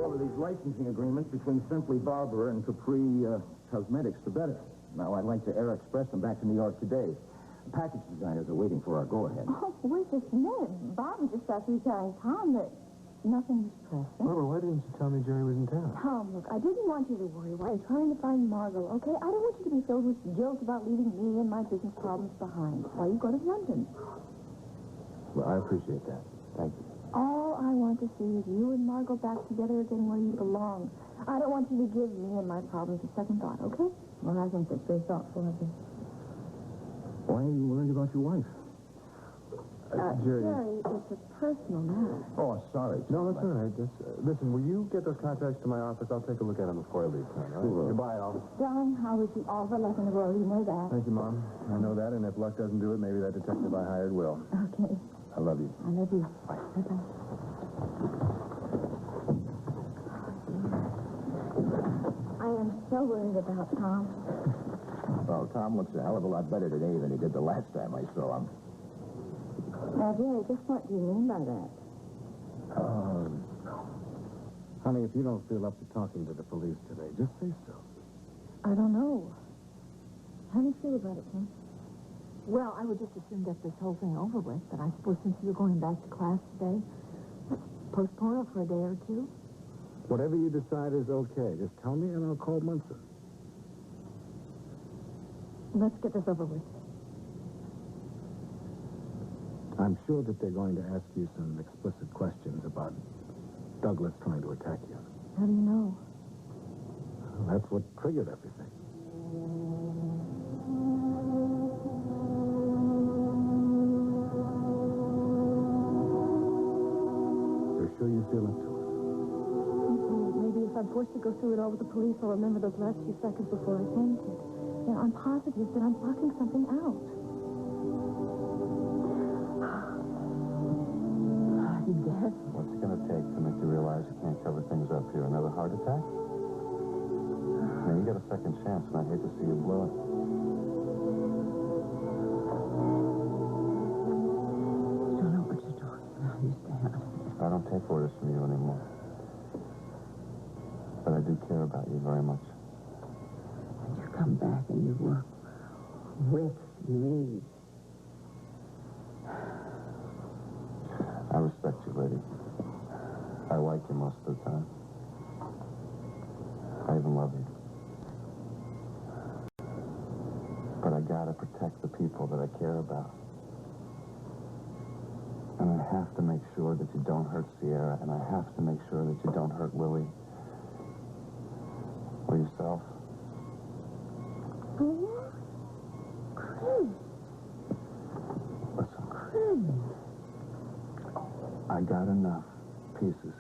over these licensing agreements between Simply Barber and Capri Cosmetics to better. Now, I'd like to air express them back to New York today. The package designers are waiting for our go-ahead. Oh, wait just a minute. Bob just got through telling Tom that nothing was pressing. Well, why didn't you tell me Jerry was in town? Tom, look, I didn't want you to worry while you're trying to find Margot, okay? I don't want you to be filled with guilt about leaving me and my business problems behind while you go to London. Well, I appreciate that. Thank you. All I want to see is you and Margot back together again where you belong. I don't want you to give me and my problems a second thought, okay? Well, I think that's very thoughtful of you. Why are you worried about your wife? Jerry, it's a personal matter. Oh, sorry. No, that's all right. Listen, will you get those contracts to my office? I'll take a look at them before I leave town, all right? Sure. Goodbye, all. Darling, I wish you all the luck in the world. You know that. Thank you, Mom. I know that, and if luck doesn't do it, maybe that detective I hired will. Okay. I love you. I love you. Bye. Bye-bye. I am so worried about Tom. Well, Tom looks a hell of a lot better today than he did the last time I saw him. Now, Jerry, just what do you mean by that? Honey, if you don't feel up to talking to the police today, just say so. I don't know. How do you feel about it, Tim? Well, I would just assume get this whole thing over with, but I suppose since you're going back to class today, let's postpone it for a day or two. Whatever you decide is okay. Just tell me and I'll call Munson. Let's get this over with. I'm sure that they're going to ask you some explicit questions about Douglas trying to attack you. How do you know? Well, that's what triggered everything. You're sure you feel up to it? Maybe if I'm forced to go through it all with the police, I'll remember those last few seconds before I fainted. You know, I'm positive that I'm blocking something out. You dead? What's it going to take to make you realize you can't cover things up here? Another heart attack? Now, you got a second chance, and I'd hate to see you blow it. You don't know what you're talking about. You stay out of it. I don't take orders from you anymore. But I do care about you very much. When you come back and you work with me. I respect you, lady. I like you most of the time. I even love you. But I gotta protect the people that I care about. And I have to make sure that you don't hurt Sierra, and I have to make sure that you don't hurt Willie. Or yourself. Chris. Listen. Chris. I got enough pieces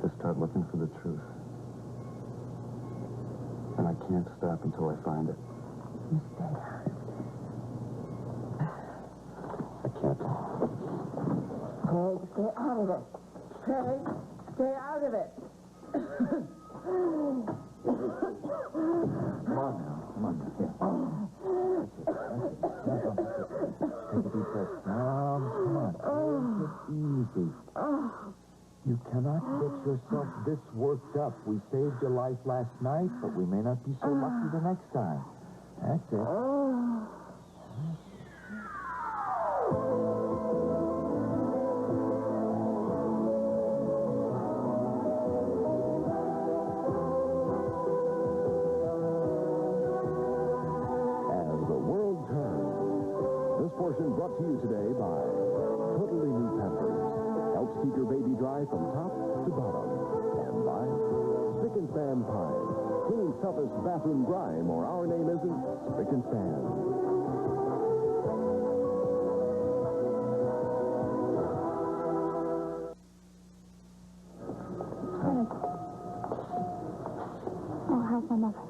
to start looking for the truth. And I can't stop until I find it. You stay out of it. I can't. Craig, stay out of it. Craig, stay out of it. Come on now. Come on now. Here. Take a deep breath. Come on. Take it easy. You cannot get yourself this worked up. We saved your life last night, but we may not be so lucky the next time. That's it. Portion brought to you today by Totally New Pampers. Helps keep your baby dry from top to bottom. And by Spick and Span Pine. Clean toughest bathroom grime, or our name isn't Spick and Span. Oh, how's my mother?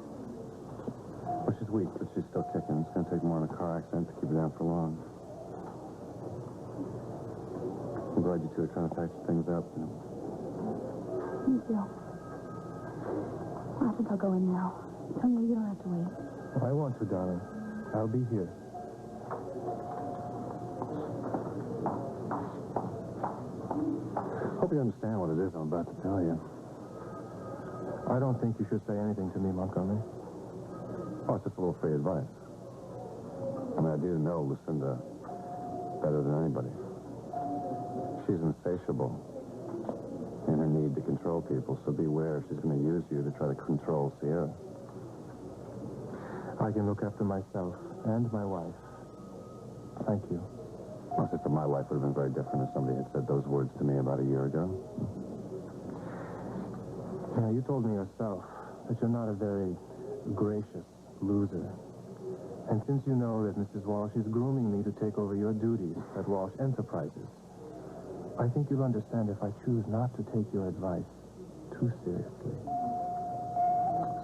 Well, she's weak, but she's still kicking. It's going to take more than a car accident to keep her down for long. I'm glad you two are trying to patch things up, you know. Thank you. I think I'll go in now. Tell me you don't have to wait. I want to, darling. I'll be here. Hope you understand what it is I'm about to tell you. I don't think you should say anything to me, Montgomery. Oh, it's just a little free advice. I mean, I do know Lucinda better than anybody. She's insatiable in her need to control people, so beware. She's going to use you to try to control Sierra. I can look after myself and my wife. Thank you. Well, it's just that my life would have been very different if somebody had said those words to me about a year ago. Now, you told me yourself that you're not a very gracious loser. And since you know that Mrs. Walsh is grooming me to take over your duties at Walsh Enterprises, I think you'll understand if I choose not to take your advice too seriously.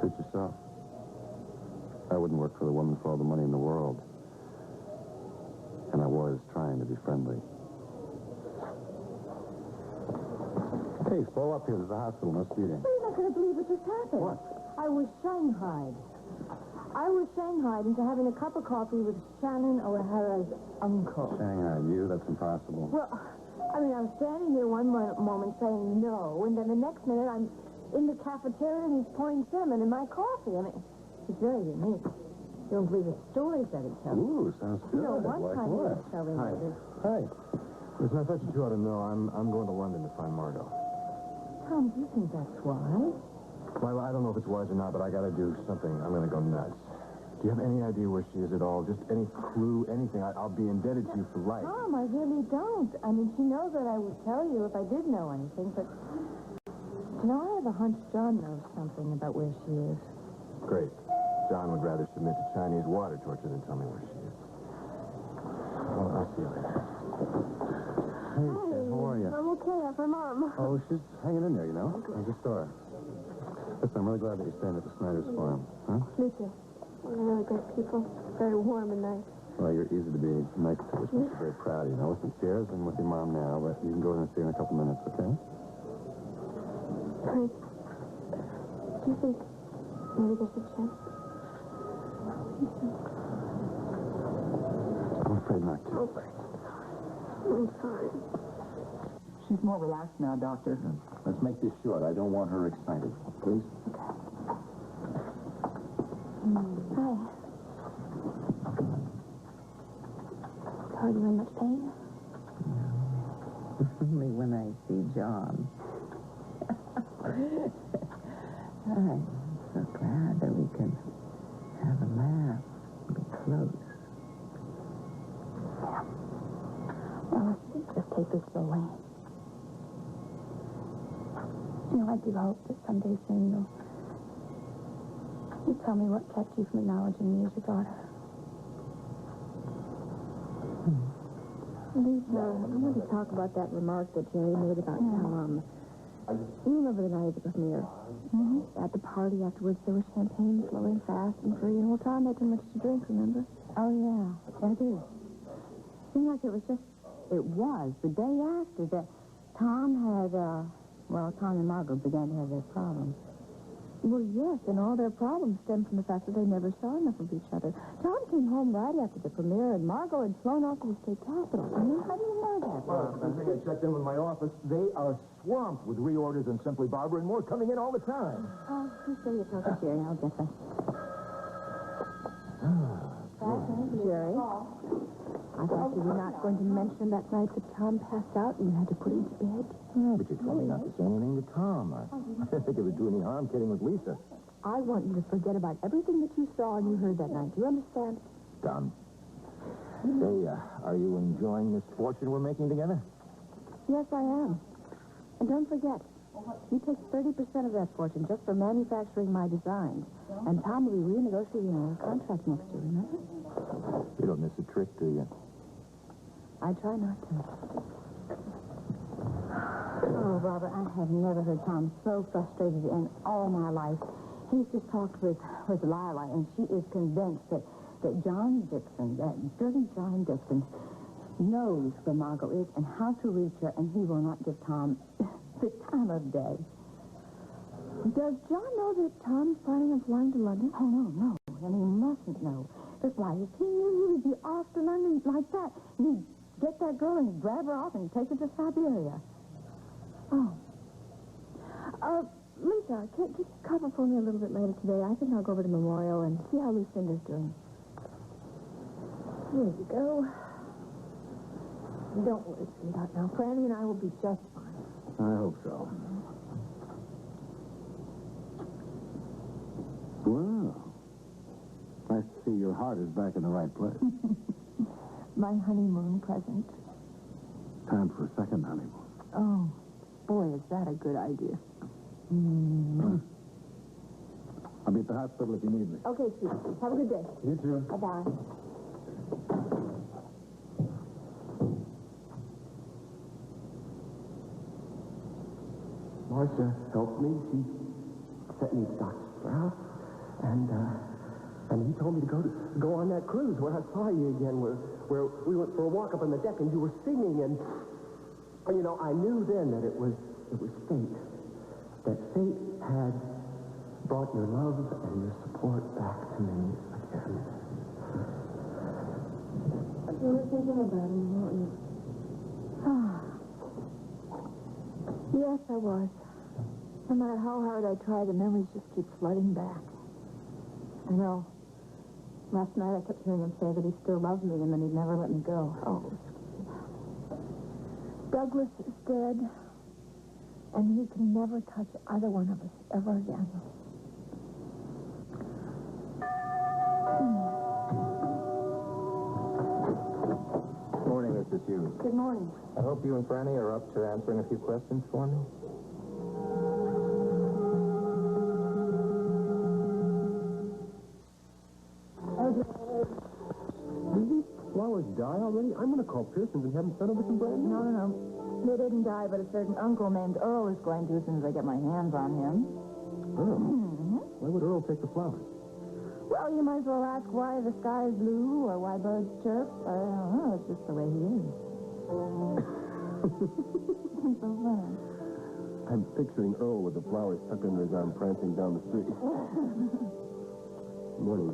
Suit yourself. I wouldn't work for the woman for all the money in the world. And I was trying to be friendly. Hey, slow up here. There's a hospital. No speeding. You're not going to believe what just happened. What? I was shanghaied. I was shanghaied into having a cup of coffee with Shannon O'Hara's uncle. Shanghai, you? That's impossible. Well, I mean, I was standing here one moment saying no, and then the next minute I'm in the cafeteria and he's pouring cinnamon in my coffee. I mean, it's very unique. You don't believe the stories that he tells. Ooh, sounds good. You know, one like time he what? was telling me this. Hi. Listen, I thought you two ought to know I'm going to London to find Margot. Tom, do you think that's wise? Well, I don't know if it's wise or not, but I got to do something. I'm going to go nuts. Do you have any idea where she is at all? Just any clue, anything? I'll be indebted to you for life. Tom, I really don't. I mean, she knows that I would tell you if I did know anything, but... You know, I have a hunch John knows something about where she is. Great. John would rather submit to Chinese water torture than tell me where she is. Well, I'll see you later. Hey, Ted, how are you? I'm okay. After Mom. Oh, she's hanging in there, you know. How's the store? Listen, I'm really glad that you're staying at the Snyder's farm. Huh? Me too. They're really great people. Very warm and nice. Well, you're easy to be nice to, which makes you very proud, you know. Listen, Sierra's in with your mom now, but you can go in and see her in a couple minutes, okay? Frank, do you think maybe there's a chance? I'm afraid not to. Oh, I'm sorry. She's more relaxed now, Doctor. Let's make this short. I don't want her excited. Please? Hi. Are you in much pain? Only when I see John. I'm so glad that we can have a laugh, be close. Yeah. Well, let's just take this slowly. You know, I do hope that someday soon you'll tell me what kept you from acknowledging me as your daughter. Lisa, I want to talk about that remark that Jerry made about Tom. You remember the night of the premiere? Mm-hmm. At the party afterwards, there was champagne flowing fast and free, and well, Tom had too much to drink, remember? Oh, yeah. I do. Seemed like it was the day after that Tom had, Tom and Margot began to have their problems. Well, yes, and all their problems stemmed from the fact that they never saw enough of each other. Tom came home right after the premiere, and Margot had flown off to the state capitol. I mean, how do you know that? Well, I think I checked in with my office. They are swamped with reorders and Simply Barbara, and more coming in all the time. Oh, you say you're talking to Jerry. I'll get that. Jerry, I thought you were not going to mention that night that Tom passed out and you had to put him to bed. Yeah, but you told me not to say anything to Tom. I didn't think it would do any harm kidding with Lisa. I want you to forget about everything that you saw and you heard that night. Do you understand? Done. Say, are you enjoying this fortune we're making together? Yes, I am. And don't forget, you take 30% of that fortune just for manufacturing my designs. And Tom will be renegotiating our contract next year, remember? You don't miss a trick, do you? I try not to. Oh, Robert, I have never heard Tom so frustrated in all my life. He's just talked with Lila, and she is convinced that John Dixon, that dirty John Dixon, knows where Margot is and how to reach her, and he will not give Tom the time of day. Does John know that Tom's planning on flying to London? Oh, no. And he mustn't know. Because why, if he knew he would be off to London like that, he'd get that girl and grab her off and take her to Siberia. Oh. Lisa, can you cover for me a little bit later today? I think I'll go over to Memorial and see how Lucinda's doing. Here you go. Don't worry, sweetheart. Now, Franny and I will be just fine. I hope so. Well, nice to see your heart is back in the right place. My honeymoon present. Time for a second honeymoon. Oh, boy, is that a good idea. I'll be at the hospital if you need me. Okay, sweetie. Have a good day. You too. Bye-bye. Marcia helped me. She sent me to Dr. Strauss, and he told me to go on that cruise where I saw you again, where we went for a walk up on the deck and you were singing, and you know, I knew then that it was fate. That fate had brought your love and your support back to me again. You were thinking about him, weren't you? Yes, I was. No matter how hard I try, the memories just keep flooding back. I know. Last night I kept hearing him say that he still loved me and that he'd never let me go. Oh, Douglas is dead, and he can never touch either one of us ever again. Morning, Mrs. Hughes. Good morning. I hope you and Franny are up to answering a few questions for me. Did these flowers die already? I'm going to call Pearson's and have them sent over some brand new. No. They didn't die, but a certain uncle named Earl is going to as soon as I get my hands on him. Earl? Why would Earl take the flowers? Well, you might as well ask why the sky is blue or why birds chirp. I don't know. It's just the way he is. It's so funny. I'm picturing Earl with the flowers tucked under his arm prancing down the street. Morning.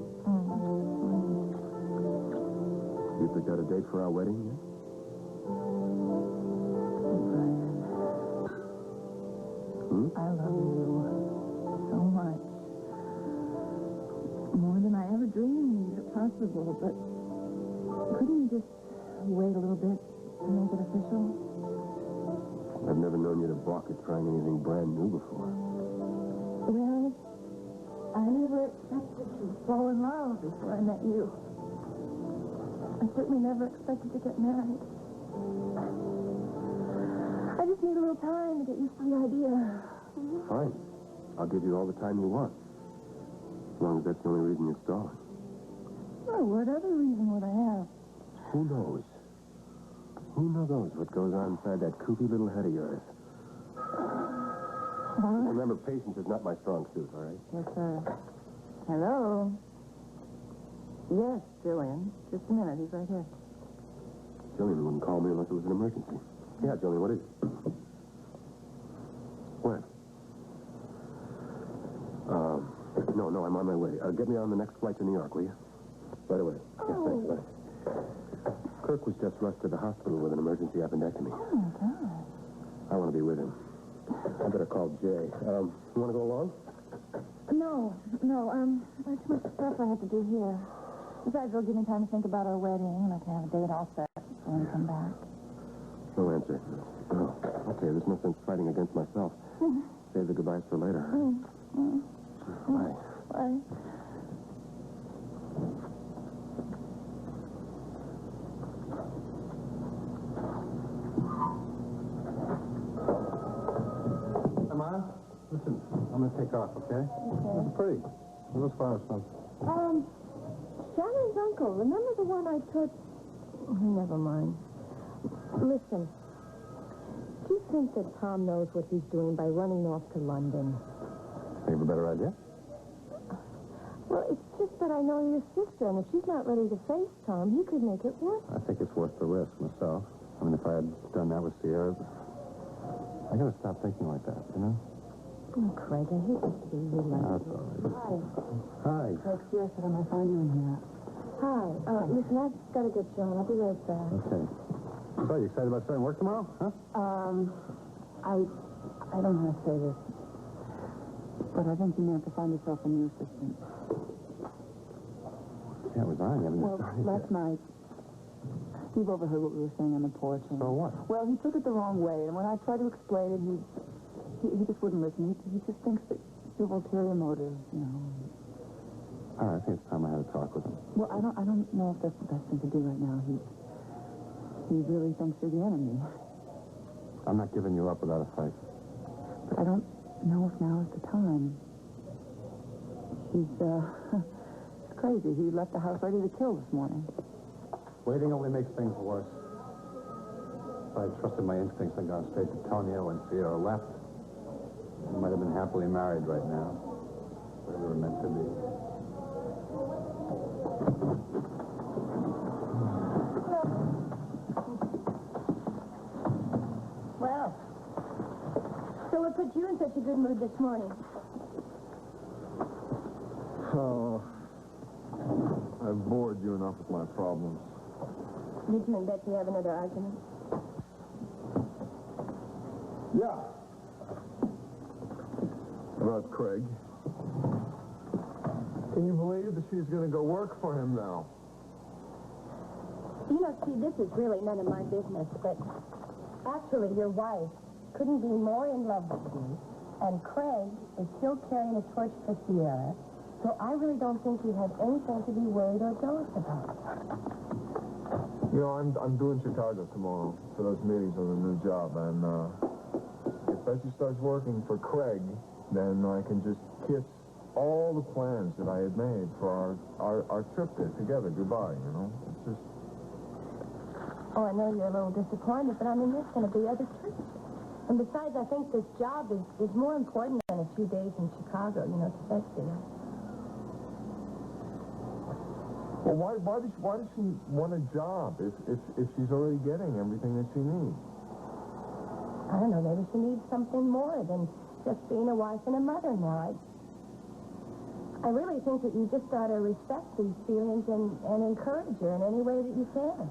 You picked out a date for our wedding yet? I love you so much. More than I ever dreamed possible, but couldn't you just wait a little bit to make it official? I've never known you to balk at trying anything brand new before. Well, I never expected to fall in love before I met you. I certainly never expected to get married. I just need a little time to get used to the idea. Fine. I'll give you all the time you want. As long as that's the only reason you're stalling. Well, what other reason would I have? Who knows? Who knows what goes on inside that kooky little head of yours? Remember, patience is not my strong suit, all right? Yes, sir. Hello? Yes, Jillian. Just a minute. He's right here. Jillian wouldn't call me unless it was an emergency. Yeah, Jillian, what is it? When? No, I'm on my way. Get me on the next flight to New York, will you? Right away. Yeah, thanks, bye. Kirk was just rushed to the hospital with an emergency appendectomy. Oh, my God. I want to be with him. I better call Jay. You want to go along? No. There's too much stuff I have to do here. Besides, it'll give me time to think about our wedding, and I can have a date all set when we come back. No answer. Oh, okay, there's no sense fighting against myself. Save the goodbyes for later. Bye. Bye. Ma, listen, I'm going to take off, okay? Okay. It's pretty. Where those flowers from? Shannon's uncle. Remember the one I took? Oh, never mind. Listen. Do you think that Tom knows what he's doing by running off to London? You have a better idea? Well, it's just that I know your sister, and if she's not ready to face Tom, he could make it worse. I think it's worth the risk myself. I mean, if I had done that with Sierra, I got to stop thinking like that, you know? Oh, Craig, I hate this to be relentless. That's all right. Hi. Hi. Craig, Sierra said I might find you in here. Hi. Listen, I've got to get John. I'll be right back. Okay. So, you excited about starting work tomorrow, huh? I I don't know how to say this, but I think you may have to find yourself a new assistant. Can't resign. I haven't Well, started last yet. night, Steve overheard what we were saying on the porch. And, So what? Well, he took it the wrong way, and when I tried to explain it, he just wouldn't listen. He just thinks that you have ulterior motives, you know. All right, I think it's time I had a talk with him. Well, I don't know if that's the best thing to do right now. He really thinks you're the enemy. I'm not giving you up without a fight. But I don't know if now is the time. He's crazy. He left the house ready to kill this morning. Waiting only makes things worse. If I had trusted my instincts and gone straight to Tonio when Sierra left, we might have been happily married right now, where we were meant to be. Well, so what put you in such a good mood this morning? Oh, I've bored you enough with my problems. Did you and Betsy have another argument? Yeah. About Craig. Can you believe that she's going to go work for him now? You know, Steve, this is really none of my business, but actually your wife couldn't be more in love with you, and Craig is still carrying a torch for Sierra, so I really don't think you have anything to be worried or jealous about. You know, I'm doing Chicago tomorrow for those meetings on the new job, and if Betsy starts working for Craig, then I can just kiss all the plans that I had made for our trip there together. Goodbye, you know? It's just... Oh, I know you're a little disappointed, but I mean, there's going to be other trips. And besides, I think this job is more important than a few days in Chicago, you know, to Betsy. Well, why does she want a job if she's already getting everything that she needs? I don't know, maybe she needs something more than just being a wife and a mother now. I really think that you just ought to respect these feelings and encourage her in any way that you can.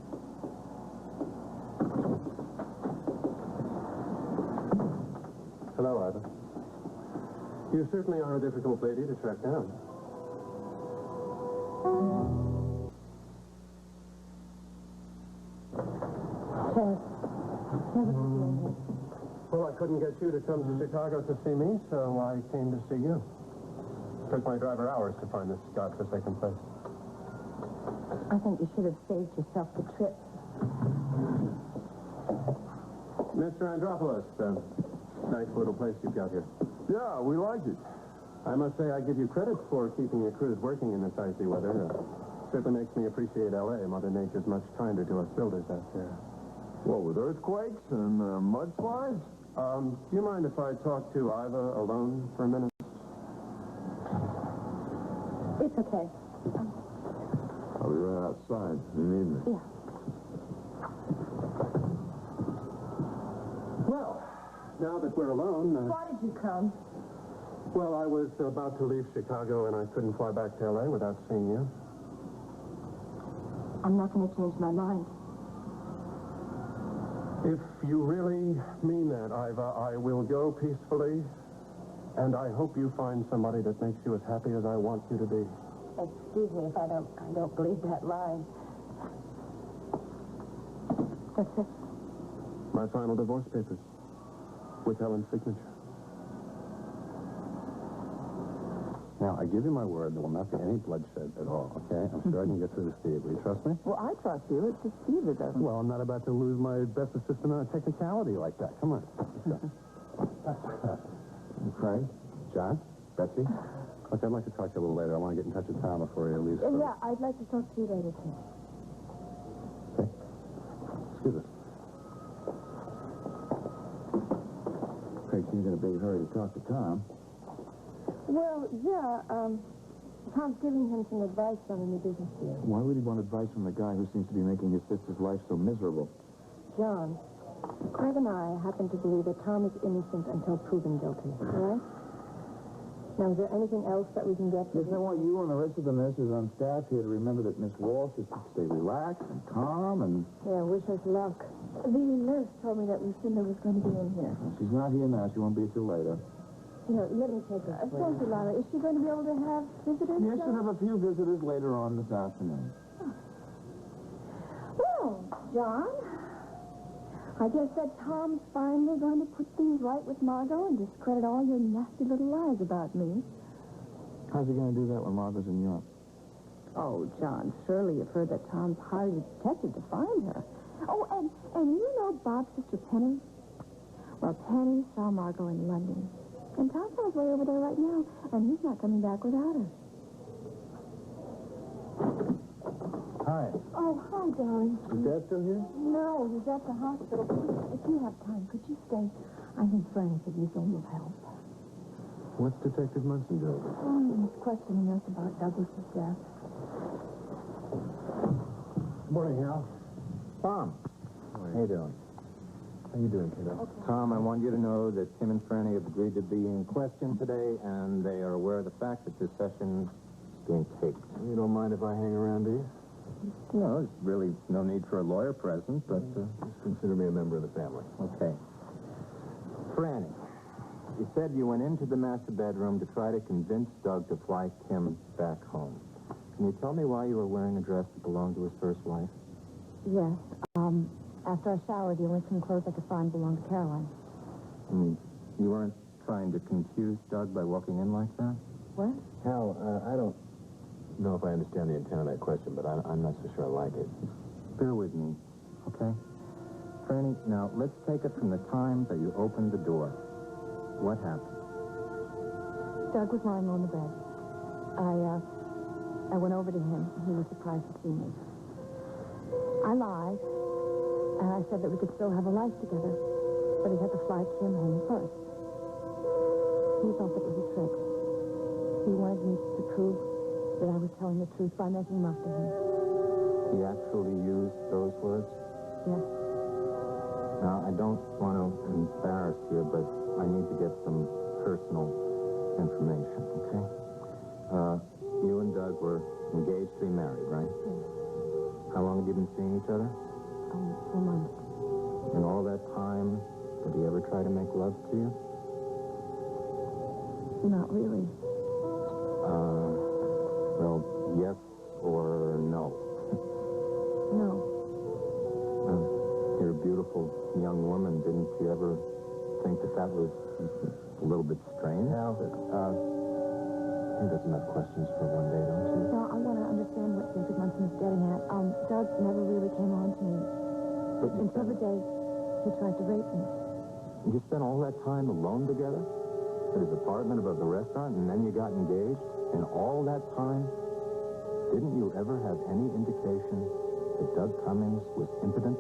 Hello, Ida. You certainly are a difficult lady to track down. Well, I couldn't get you to come to Chicago to see me, so I came to see you. Took my driver hours to find this godforsaken place. I think you should have saved yourself the trip. Mr. Andropoulos, nice little place you've got here. Yeah, we like it. I must say I give you credit for keeping your crews working in this icy weather. Certainly makes me appreciate L.A. Mother Nature's much kinder to us builders out there. Well, with earthquakes and mudslides? Do you mind if I talk to Iva alone for a minute? It's okay. I'll be right outside. You need me? Yeah. Well, now that we're alone... Why did you come? Well, I was about to leave Chicago, and I couldn't fly back to L.A. without seeing you. I'm not going to change my mind. If you really mean that, Iva, I will go peacefully, and I hope you find somebody that makes you as happy as I want you to be. Excuse me if I don't believe that line. What's this? My final divorce papers, with Helen's signature. Now, I give you my word there will not be any bloodshed at all, okay? I'm sure I can get through to Steve. Will you trust me? Well, I trust you. It's just Steve that doesn't. Well, I'm not about to lose my best assistant on a technicality like that. Come on. Craig? John? Betsy? Look, I'd like to talk to you a little later. I want to get in touch with Tom before he leaves. Yeah, I'd like to talk to you later, too. Okay. Excuse us. Craig seems in a big hurry to talk to Tom. Well, yeah, Tom's giving him some advice on a new business deal. Why would he want advice from the guy who seems to be making his sister's life so miserable? John, Craig and I happen to believe that Tom is innocent until proven guilty, all right? Now, is there anything else that we can get? Yes, I want you and the rest of the nurses on staff here to remember that Miss Walsh is to stay relaxed and calm and... Yeah, wish us luck. The nurse told me that Lucinda was going to be in here. She's not here now. She won't be till later. Here, let me take her. Thank you, Laura. Is she going to be able to have visitors? Yes, she'll have a few visitors later on this afternoon. Well, John, I guess that Tom's finally going to put things right with Margot and discredit all your nasty little lies about me. How's he going to do that when Margaret's in Europe? Oh, John, surely you've heard that Tom's hired a detective to find her. Oh, and you know Bob's sister Penny? Well, Penny saw Margot in London. And Tom's on his way over there right now, and he's not coming back without her. Hi. Oh, hi, darling. Is Dad still here? No, he's at the hospital. If you have time, could you stay? I think Frank could use a little help. What's Detective Munson doing? Oh, he's questioning us about Douglas's death. Morning, Hal. Tom, how you doing? How you doing, kiddo? Okay. Tom, I want you to know that Tim and Franny have agreed to be in question today, and they are aware of the fact that this session is being taped. You don't mind if I hang around, do you? No, there's really no need for a lawyer present, but... Just consider me a member of the family. Okay. Franny, you said you went into the master bedroom to try to convince Doug to fly Tim back home. Can you tell me why you were wearing a dress that belonged to his first wife? Yes. After I showered, the only clean clothes I could find belonged to Caroline. You weren't trying to confuse Doug by walking in like that? What? Hal, I don't know if I understand the intent of that question, but I'm not so sure I like it. Bear with me, okay? Franny, now, let's take it from the time that you opened the door. What happened? Doug was lying on the bed. I went over to him. He was surprised to see me. I lied, and I said that we could still have a life together, but he had to fly Kim home first. He thought that was a trick. He wanted me to prove that I was telling the truth by making love to him. He actually used those words? Yes. Now, I don't want to embarrass you, but I need to get some personal information, okay? You and Doug were engaged to be married, right? Yes. How long have you been seeing each other? 4 months. In all that time, did he ever try to make love to you? Not really. Well, yes or no? No. You're a beautiful young woman. Didn't you ever think that that was a little bit strange? Hal, he doesn't have questions for one day, don't you? No, I want to understand what David Munson is getting at. Doug never really came on to me But you until the day he tried to rape me. You spent all that time alone together at his apartment above the restaurant, and then you got engaged? And all that time, didn't you ever have any indication that Doug Cummings was impotent?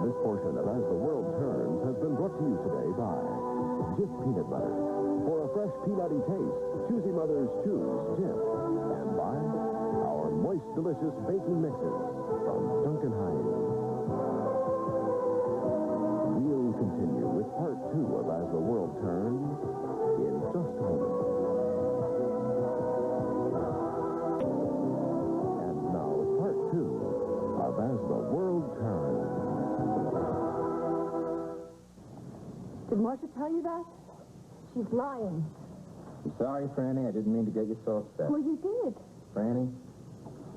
This portion of As the World Turns has been brought to you today by Jif Peanut Butter. For a fresh peanutty taste, Choosy Mothers choose Jif. And by our moist, delicious baking mixes from Duncan Hines. We'll continue with part 2 of As the World Turns in just a moment. And now, part 2 of As the World Turns. Did Marcia tell you that? She's lying. I'm sorry, Franny. I didn't mean to get you so upset. Well, you did. Franny,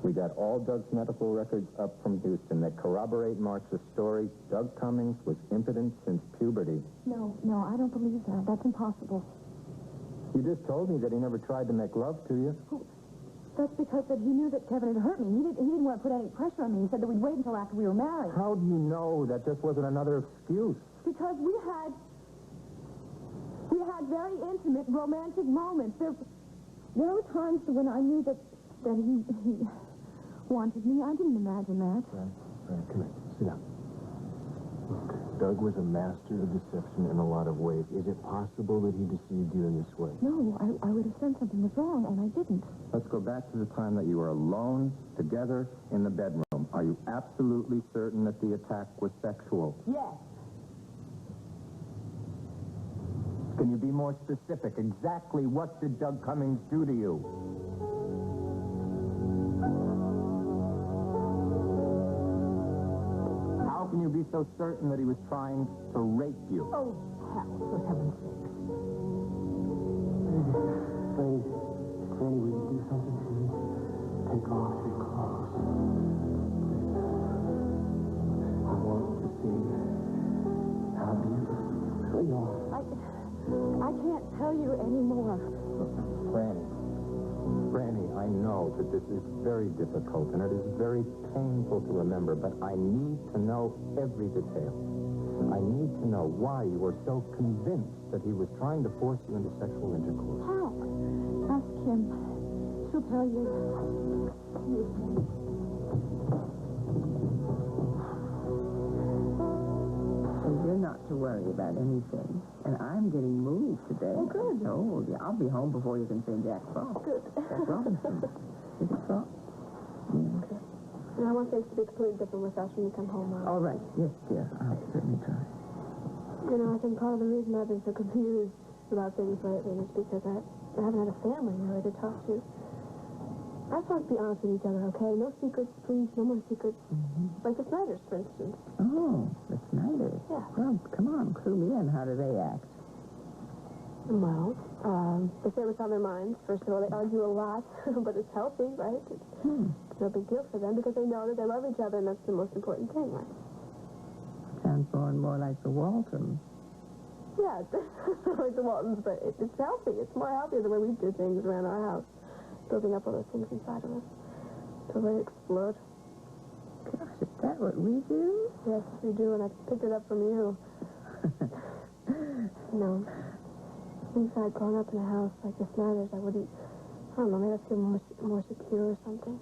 we got all Doug's medical records up from Houston that corroborate Marcia's story. Doug Cummings was impotent since puberty. No, I don't believe that. That's impossible. You just told me that he never tried to make love to you. That's because that he knew that Kevin had hurt me. He didn't want to put any pressure on me. He said that we'd wait until after we were married. How do you know that just wasn't another excuse? Because we had very intimate, romantic moments. There were times when I knew that he wanted me. I didn't imagine that. Franny, come here. Sit down. Look, Doug was a master of deception in a lot of ways. Is it possible that he deceived you in this way? No, I would have said something was wrong, and I didn't. Let's go back to the time that you were alone, together, in the bedroom. Are you absolutely certain that the attack was sexual? Yes. Can you be more specific? Exactly what did Doug Cummings do to you? How can you be so certain that he was trying to rape you? Oh, hell, for heaven's sake. Franny, will you do something for me? Take off your clothes. I want to see how beautiful you are. I can't tell you anymore. Franny, I know that this is very difficult and it is very painful to remember, but I need to know every detail. I need to know why you were so convinced that he was trying to force you into sexual intercourse. How? Ask Kim. She'll tell you. So you're not to worry about anything. And I'm getting moved today. Oh, good. Oh, yeah, I'll be home before you can say Jack Frost. Good. Jack Robinson. Is it Frost? Yeah. Okay. And I want things to be completely different with us when you come home, Mom. All right. Yes, dear. I'll certainly try. You know, I think part of the reason I've been so confused about things lately is because I haven't had a family really to talk to. I just want to be honest with each other, okay? No secrets, please. No more secrets. Like the Snyders, for instance. Oh, the Snyders. Yeah. Well, come on, clue me in. How do they act? Well, they say what's on their minds. First of all, they argue a lot, but it's healthy, right? It's no big deal for them because they know that they love each other, and that's the most important thing, right? Sounds more and more like the Waltons. Yeah, it's like the Waltons, but it's healthy. It's more healthy the way we do things around our house, building up all those things inside of us till they explode. Gosh, is that what we do? Yes, we do, and I picked it up from you. No. If I'd grown up in a house like the Snyders, I wouldn't, I don't know, maybe I'd feel more secure or something.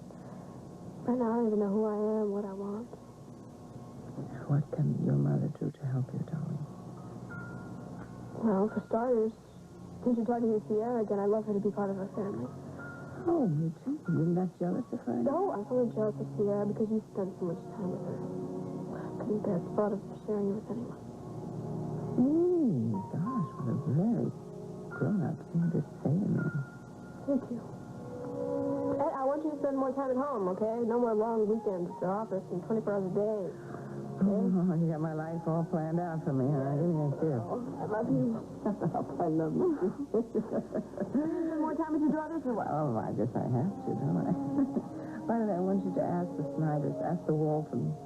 Right now, I don't even know who I am, what I want. What can your mother do to help you, darling? Well, for starters, since you're talking to Sierra again, I'd love her to be part of our family. Oh, me too. You're not jealous of her? No, I'm only jealous of Sierra because you spend so much time with her. I couldn't bear the thought of sharing it with anyone. Gosh, what a very grown-up thing to say to me. Thank you. And I want you to spend more time at home, okay? No more long weekends at the office and 24 hours a day. Okay? Oh, you got my life all planned out for me, huh? Give me a kiss. Oh, I love you. I love you. Spend more time with your daughters or what? Oh, I guess I have to, don't I? By the way, I want you to ask the Snyders, ask the Waltons.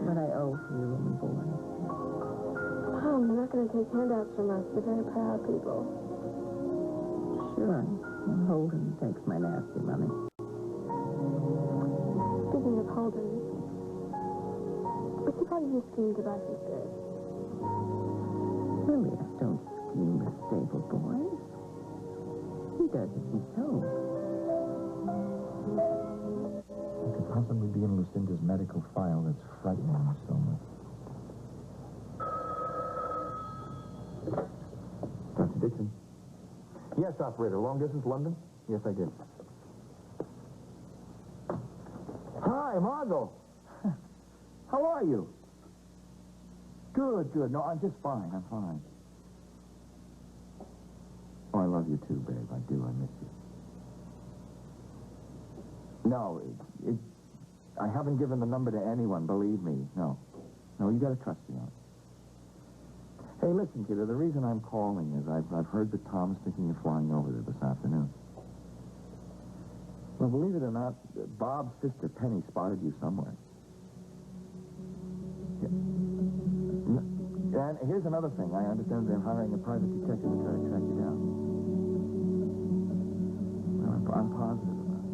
What I owe for you and the boy. Mom, they're not going to take handouts from us. They're very proud people. Sure. And Holden takes my nasty money. Speaking of Holden, what's the part of you schemed about his good? Really, I don't scheme with stable boys. He does as he's told. What could possibly be in Lucinda's medical file that's frightening me so much? Dr. Dixon? Yes, operator. Long distance, London? Yes, I did. Hi, Margot. How are you? Good, good. No, I'm just fine. I'm fine. Oh, I love you too, babe. I do. I miss you. No, I haven't given the number to anyone, believe me. No. No, you got to trust me on it. Hey, listen, kiddo, the reason I'm calling is I've heard that Tom's thinking of flying over there this afternoon. Well, believe it or not, Bob's sister, Penny, spotted you somewhere. Yeah. And here's another thing. I understand they're hiring a private detective to try to track you down. Well, I'm positive about it.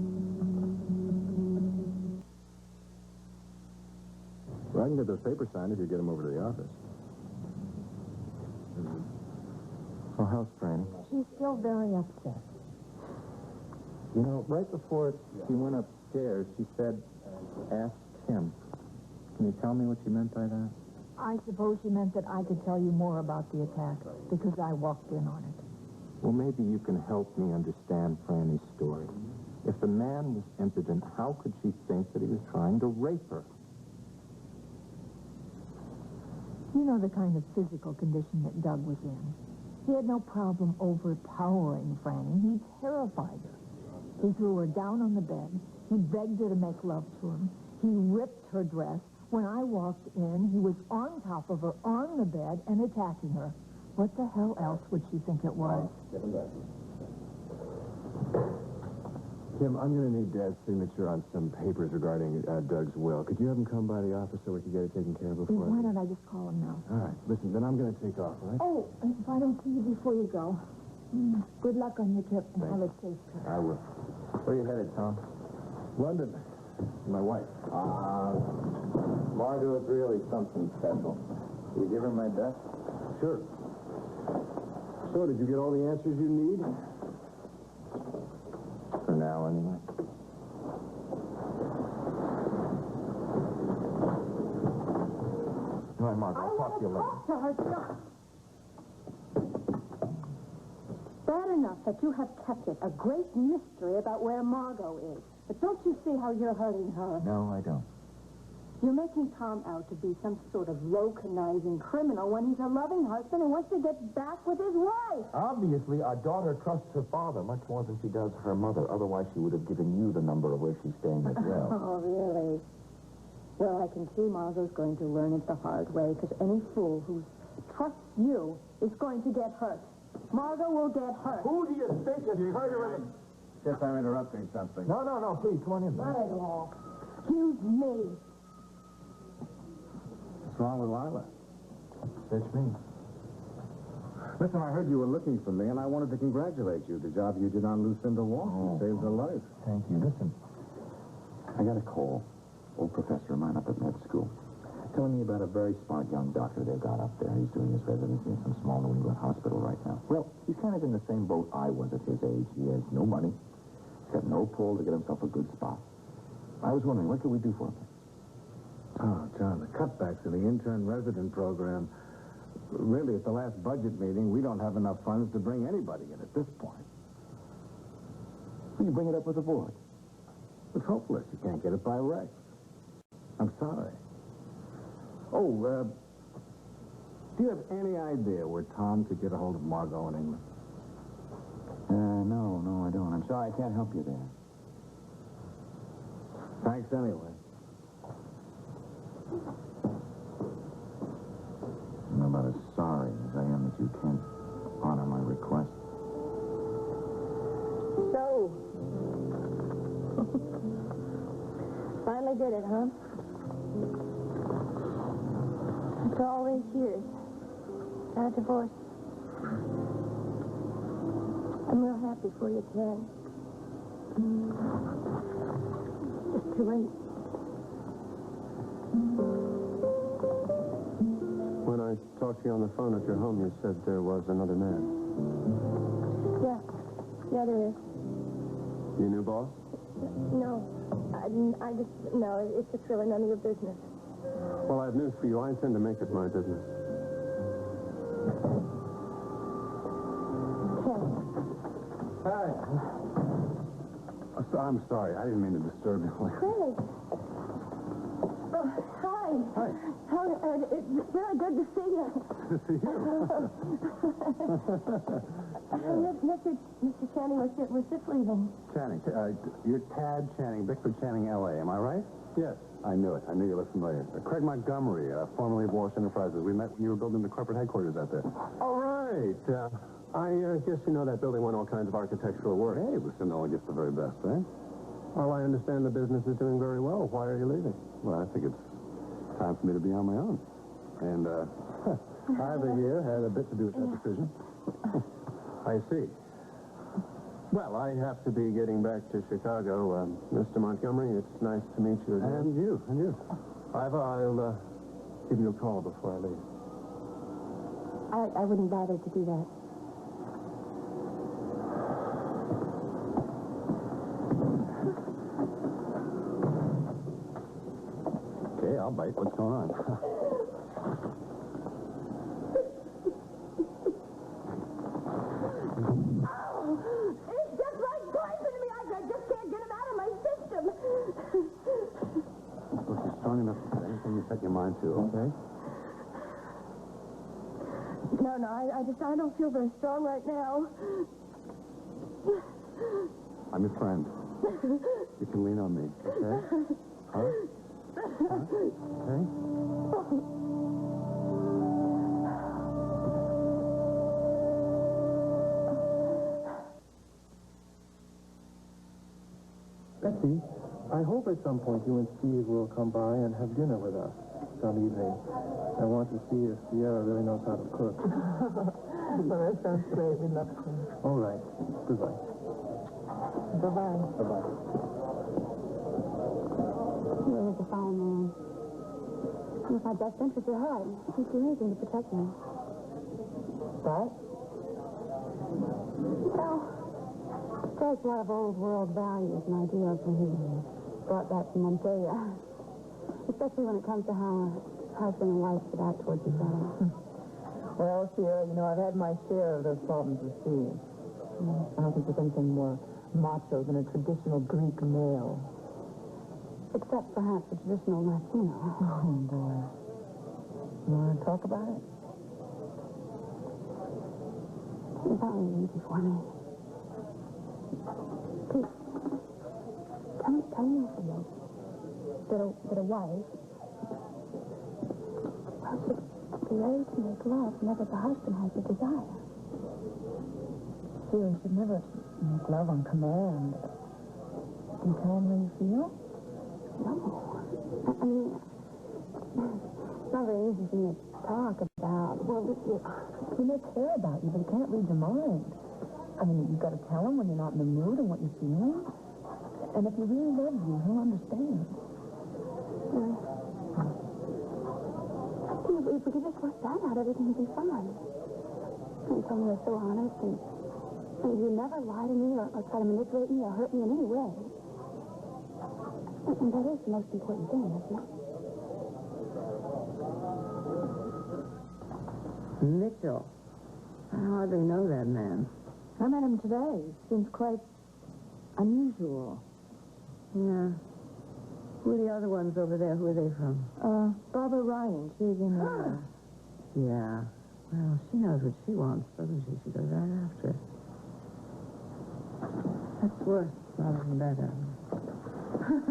Well, I can get those papers signed if you get them over to the office. So how's Franny? She's still very upset. You know, right before she went upstairs, she said, ask Kim. Can you tell me what she meant by that? I suppose she meant that I could tell you more about the attack because I walked in on it. Well, maybe you can help me understand Franny's story. If the man was impudent, how could she think that he was trying to rape her? You know the kind of physical condition that Doug was in. He had no problem overpowering Franny. He terrified her. He threw her down on the bed. He begged her to make love to him. He ripped her dress. When I walked in, he was on top of her, on the bed, and attacking her. What the hell else would she think it was? Kim, I'm going to need Dad's signature on some papers regarding Doug's will. Could you have him come by the office so we can get it taken care of before? Why don't I just call him now? All right. Listen, then I'm going to take off, all right? Oh, if I don't see you before you go, good luck on your trip and have a safe trip. I will. Where are you headed, Tom? London. My wife. Margot's really something special. Will you give her my best? Sure. So, did you get all the answers you need? For now, anyway. All right, Margot, I'll talk to you later. To her, stop. Bad enough that you have kept it a great mystery about where Margot is. But don't you see how you're hurting her? No, I don't. You're making Tom out to be some sort of low, conniving criminal when he's a loving husband and wants to get back with his wife. Obviously, our daughter trusts her father much more than she does her mother. Otherwise, she would have given you the number of where she's staying as well. Oh, really? Well, I can see Margot's going to learn it the hard way, because any fool who trusts you is going to get hurt. Margot will get hurt. Who do you think is murdering? Guess I'm interrupting something. No, please, come on in. Not at all. Excuse me. What's wrong with Lila? That's me. Listen, I heard you were looking for me, and I wanted to congratulate you. The job you did on Lucinda Walsh saved her life. Thank you. Listen, I got a call. Old professor of mine up at med school. Telling me about a very smart young doctor they've got up there. He's doing his residency in some small New England hospital right now. Well, he's kind of in the same boat I was at his age. He has no money. He's got no pull to get himself a good spot. I was wondering, what could we do for him? Oh, John, the cutbacks in the intern-resident program. Really, at the last budget meeting, we don't have enough funds to bring anybody in at this point. Will you bring it up with the board? It's hopeless. You can't get it by Rex. I'm sorry. Oh, do you have any idea where Tom could get a hold of Margot in England? No, I don't. I'm sorry, I can't help you there. Thanks anyway. I'm about as sorry as I am that you can't honor my request. So. Finally did it, huh? After all these years. Got a divorce. I'm real happy for you, Ted. It's too late. When I talked to you on the phone at your home, you said there was another man. Yeah, there is. Your new boss? No, it's just really none of your business. Well, I have news for you. I intend to make it my business. Ted. Hi. I'm sorry. I didn't mean to disturb you. Craig. Oh, hi. Hi. It's very good to see you. Good to see you. Mr. Channing, we're just leaving. Channing. You're Tad Channing, Bickford Channing, L.A. Am I right? Yes. I knew it. I knew you looked familiar. Craig Montgomery, formerly of Walsh Enterprises. We met when you were building the corporate headquarters out there. All right. I guess you know that building won all kinds of architectural work. Hey, Lucinda only gets the very best, eh? Well, I understand the business is doing very well. Why are you leaving? Well, I think it's time for me to be on my own. And, I, the year, had a bit to do with that decision. I see. Well, I have to be getting back to Chicago. Mr. Montgomery, it's nice to meet you again. And you. I'll give you a call before I leave. I wouldn't bother to do that. Okay, I'll bite. What's going on? It's just like poison to me. I just can't get him out of my strong enough to do anything you set your mind to, okay? No, I don't feel very strong right now. I'm your friend. You can lean on me, okay? Huh? Okay? Betsy, I hope at some point you and Steve will come by and have dinner with us some evening. I want to see if Sierra really knows how to cook. Well, that sounds great. We'd love to. All right. Goodbye. Bye-bye. Bye-bye. He was a fine man. And if my best interests are heart, he'd do anything to protect me. But? Well, there's a lot of old world values and ideals that he brought back from Montoya. Especially when it comes to how a husband and wife should act towards each other. Well, Sierra, I've had my share of those problems with Steve. I don't think there's anything more macho than a traditional Greek male. Except perhaps a traditional Latino. Oh, boy. You want to talk about it? It's not really easy for me. Pete, tell me if you that a wife should be ready to make love whenever the husband has the desire. Sierra, you should never make love on command. Do you tell him how you feel? No. I mean, it's not very easy for me to talk about. Well, he may care about you, but he can't read your mind. I mean, you've got to tell him when you're not in the mood and what you're feeling. And if he really loves you, he'll understand. If we could just work that out, everything would be fine. You told me you're so honest, and you never lie to me or try to manipulate me or hurt me in any way. And that is the most important thing, isn't it? Mitchell. I hardly know that man. I met him today. Seems quite unusual. Yeah. Who are the other ones over there? Who are they from? Barbara Ryan. She's in the... Yeah. Well, she knows what she wants, doesn't she? She goes right after it. That's worse rather than better.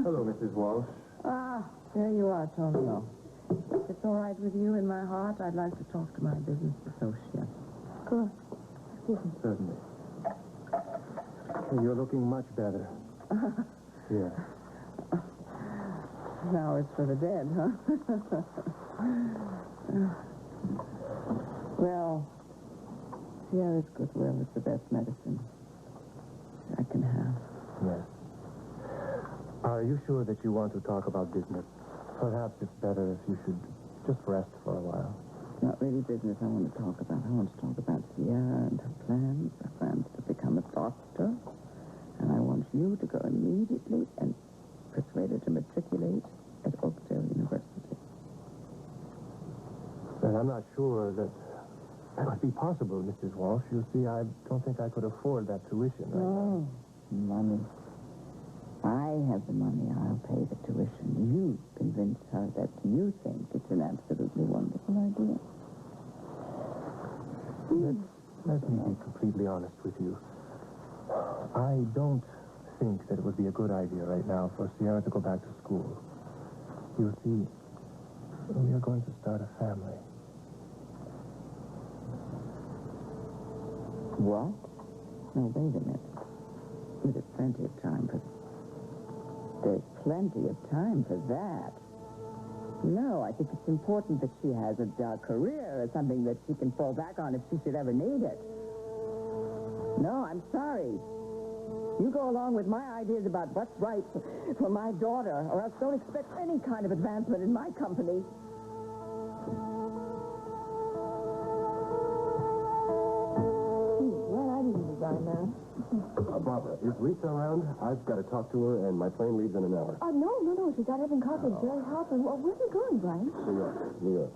Hello, Mrs. Walsh. Ah, there you are, Tonio. If it's all right with you in my heart, I'd like to talk to my business associate. Good. Certainly. You're looking much better. Yeah. Now it's for the dead, huh? Well, Sierra's goodwill is the best medicine I can have. Yes. Are you sure that you want to talk about business? Perhaps it's better if you should just rest for a while. It's not really business I want to talk about. I want to talk about Sierra and her plans to become a doctor. And I want you to go immediately and persuade her to matriculate at Oakdale University. And I'm not sure that would be possible, Mrs. Walsh. You see, I don't think I could afford that tuition. Oh, money. I have the money. I'll pay the tuition. You convince her that you think it's an absolutely wonderful idea. Let me be completely honest with you. I don't think that it would be a good idea right now for Sierra to go back to school. You see, we are going to start a family. What? No, wait a minute. There's plenty of time for... There's plenty of time for that. No, I think it's important that she has a career or something that she can fall back on if she should ever need it. No, I'm sorry. You go along with my ideas about what's right for my daughter, or else don't expect any kind of advancement in my company. Well, I didn't design that. Barbara, is Lisa around? I've got to talk to her, and my plane leaves in an hour. No. She's out having coffee. It's very helpful. Well, where are you going, Brian? New York.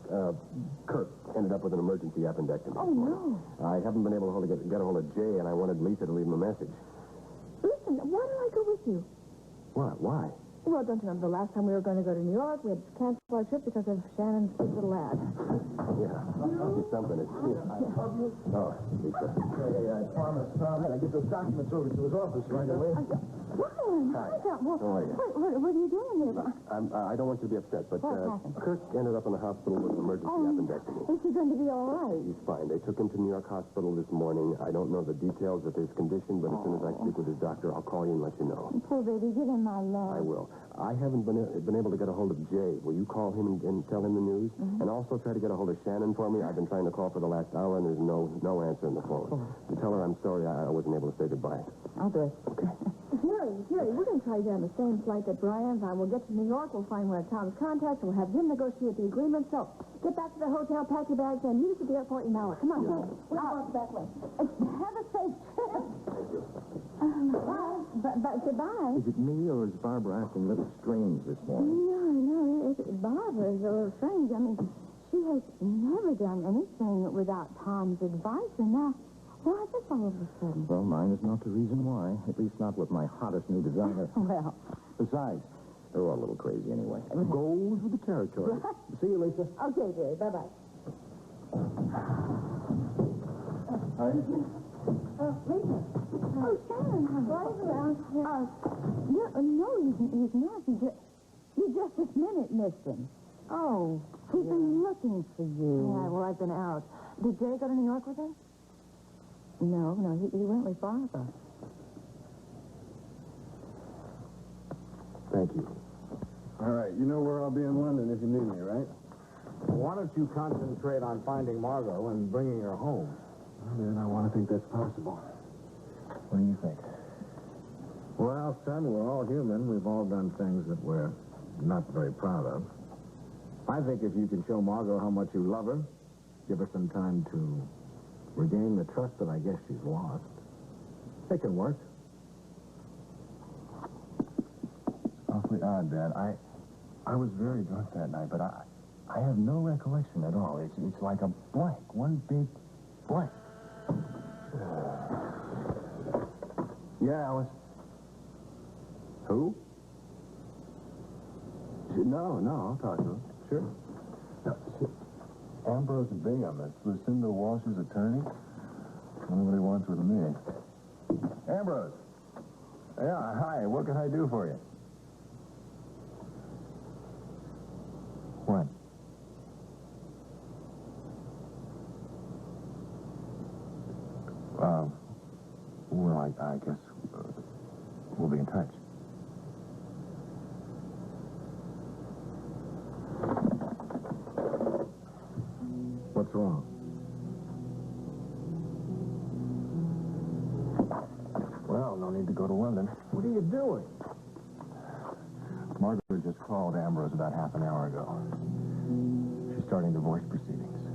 Kurt ended up with an emergency appendectomy. Oh, no. I haven't been able to get a hold of Jay, and I wanted Lisa to leave him a message. Listen, why don't I go with you? What? Why? Well, don't you remember the last time we were going to go to New York? We had to cancel our trip because of Shannon's cute little lad. Yeah. It's something. It's here. Oh, Lisa. Hey, I promised Tom that I'd get those documents over to his office right away. Brian, what are you doing here? I don't want you to be upset, but Kirk ended up in the hospital with an emergency appendectomy. Is he going to be all right? He's fine. They took him to New York Hospital this morning. I don't know the details of his condition, but as soon as I speak with his doctor, I'll call you and let you know. Poor baby, give him my love. I will. I haven't been able to get a hold of Jay. Will you call him and tell him the news? And also try to get a hold of Shannon for me. I've been trying to call for the last hour, and there's no answer on the phone. To tell her I'm sorry I wasn't able to say goodbye. I'll do it. Jerry, we're going to try to get on the same flight that Brian's on. We'll get to New York. We'll find one of Tom's contacts. We'll have him negotiate the agreement. So get back to the hotel, pack your bags, and meet us at the airport in an hour. Come on, Jerry. We'll walk that way. Have a safe trip. Bye. Goodbye. Is it me, or is Barbara acting a little strange this morning? No. Barbara's a little strange. I mean, she has never done anything without Tom's advice, and now, why this all of a sudden? Well, mine is not the reason why. At least not with my hottest new designer. Well. Besides, they're all a little crazy anyway. Goes with the territory. See you, Lisa. Okay, Jerry. Bye-bye. Hi. Lisa. Oh, Shannon, Brian's around here. No, he's not. You just this minute missed him. Oh. He's been looking for you. Yeah, well, I've been out. Did Jay go to New York with him? No, he went with Barbara. Thank you. All right, you know where I'll be in London if you need me, right? Why don't you concentrate on finding Margot and bringing her home? Well, man, I want to think that's possible. What do you think? Well, son, we're all human. We've all done things that we're not very proud of. I think if you can show Margot how much you love her, give her some time to regain the trust that I guess she's lost, it can work. Awfully odd, Dad. I was very drunk that night, but I have no recollection at all. It's like a blank, one big blank. Yeah, Alice. Who? No, I'll talk to her. Sure. No, Ambrose Bingham, that's Lucinda Walsh's attorney. Nobody wants with me. Ambrose. Yeah, hi. What can I do for you? What? Well, I guess we'll be in touch. What's wrong? Well, no need to go to London. What are you doing? Margaret just called Ambrose about half an hour ago. She's starting divorce proceedings.